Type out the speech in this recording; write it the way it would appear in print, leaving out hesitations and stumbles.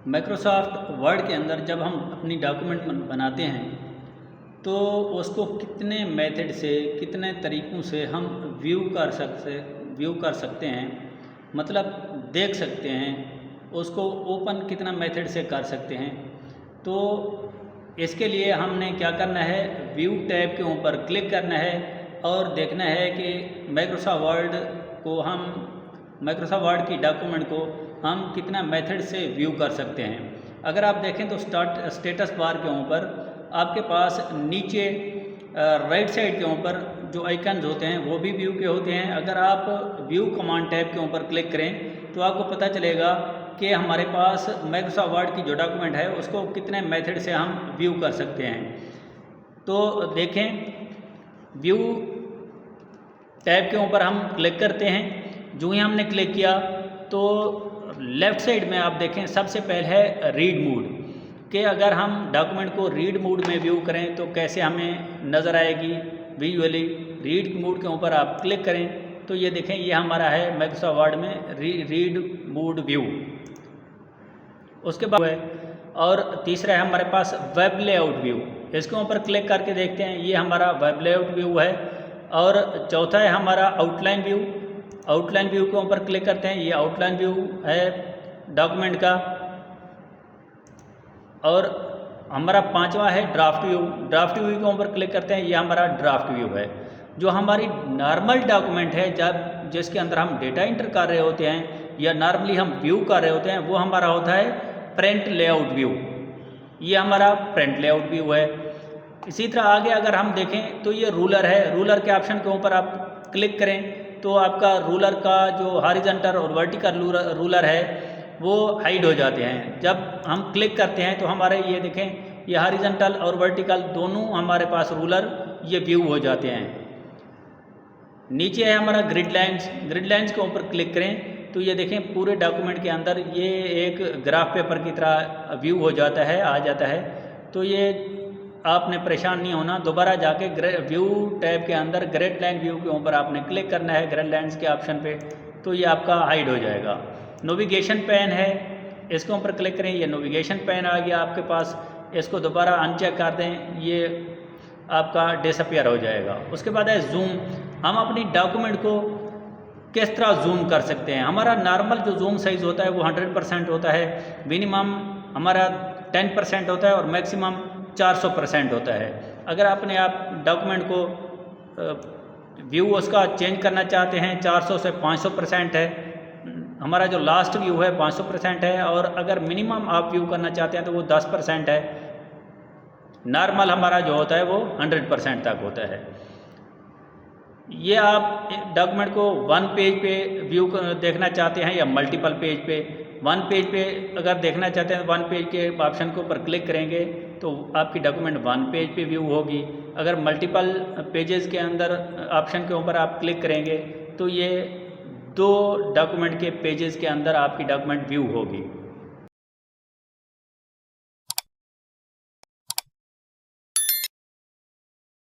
Microsoft word के अंदर जब हम अपनी डॉक्यूमेंट बनाते हैं तो उसको कितने मेथड से, कितने तरीक़ों से हम व्यू कर सकते हैं, मतलब देख सकते हैं, उसको ओपन कितना मेथड से कर सकते हैं। तो इसके लिए हमने क्या करना है, व्यू टैब के ऊपर क्लिक करना है और देखना है कि माइक्रोसॉफ्ट वर्ड की डॉक्यूमेंट को हम कितना मेथड से व्यू कर सकते हैं। अगर आप देखें तो स्टेटस बार के ऊपर आपके पास नीचे राइट साइड के ऊपर जो आइकन्स होते हैं वो भी व्यू के होते हैं। अगर आप व्यू कमांड टैब के ऊपर क्लिक करें तो आपको पता चलेगा कि हमारे पास माइक्रोसॉफ्ट वर्ड की जो डॉक्यूमेंट है उसको कितने मेथड से हम व्यू कर सकते हैं। तो देखें, व्यू टैब के ऊपर हम क्लिक करते हैं। जो ही हमने क्लिक किया तो लेफ़्ट साइड में आप देखें सबसे पहले है रीड मोड, कि अगर हम डॉक्यूमेंट को रीड मोड में व्यू करें तो कैसे हमें नज़र आएगी विजुअली। रीड मोड के ऊपर आप क्लिक करें तो ये देखें, ये हमारा है माइक्रोसॉफ्ट वर्ड में रीड मोड व्यू। उसके बाद है और तीसरा है हमारे पास वेब लेआउट व्यू। इसके ऊपर क्लिक करके देखते हैं, ये हमारा वेब लेआउट व्यू है। और चौथा है हमारा आउटलाइन व्यू। आउटलाइन व्यू के ऊपर क्लिक करते हैं, ये आउटलाइन व्यू है डॉक्यूमेंट का। और हमारा पांचवा है ड्राफ्ट व्यू। ड्राफ्ट व्यू के ऊपर क्लिक करते हैं, ये हमारा ड्राफ्ट व्यू है। जो हमारी नॉर्मल डॉक्यूमेंट है जिसके अंदर हम डेटा इंटर कर रहे होते हैं या नॉर्मली हम व्यू कर रहे होते हैं, वो हमारा होता है प्रिंट लेआउट व्यू। ये हमारा प्रिंट लेआउट व्यू है। इसी तरह आगे अगर हम देखें तो ये रूलर है। रूलर के ऑप्शन के ऊपर आप क्लिक करें तो आपका रूलर का जो हॉरिजॉन्टल और वर्टिकल रूलर है वो हाइड हो जाते हैं। जब हम क्लिक करते हैं तो हमारे ये देखें, ये हॉरिजॉन्टल और वर्टिकल दोनों हमारे पास रूलर ये व्यू हो जाते हैं। नीचे है हमारा ग्रिड लाइन्स। ग्रिड लाइन्स के ऊपर क्लिक करें तो ये देखें, पूरे डॉक्यूमेंट के अंदर ये एक ग्राफ पेपर की तरह व्यू हो जाता है, आ जाता है। तो ये आपने परेशान नहीं होना, दोबारा जाके व्यू टैब के अंदर ग्रिड लाइन व्यू के ऊपर आपने क्लिक करना है ग्रिड लाइन्स के ऑप्शन पे, तो ये आपका हाइड हो जाएगा। नेविगेशन पैन है, इसके ऊपर क्लिक करें, ये नेविगेशन पैन आ गया आपके पास। इसको दोबारा अनचेक कर दें, ये आपका डिसअपीयर हो जाएगा। उसके बाद है जूम। हम अपनी डॉक्यूमेंट को किस तरह जूम कर सकते हैं। हमारा नॉर्मल जो जूम साइज़ होता है वो 100% होता है, मिनिमम हमारा 10% होता है और मैक्सिमम 400% होता है। अगर अपने आप डॉक्यूमेंट को व्यू उसका चेंज करना चाहते हैं, 400 से 500% है। हमारा जो लास्ट व्यू है 500% है, और अगर मिनिमम आप व्यू करना चाहते हैं तो वो 10% है। नॉर्मल हमारा जो होता है वो 100% तक होता है। ये आप डॉक्यूमेंट को वन पेज पे व्यू देखना चाहते हैं या मल्टीपल पेज पे। वन पेज पे अगर देखना चाहते हैं, वन पेज के ऑप्शन के ऊपर क्लिक करेंगे तो आपकी डॉक्यूमेंट वन पेज पे व्यू होगी। अगर मल्टीपल पेजेस के अंदर ऑप्शन के ऊपर आप क्लिक करेंगे तो ये 2 डॉक्यूमेंट के पेजेस के अंदर आपकी डॉक्यूमेंट व्यू होगी।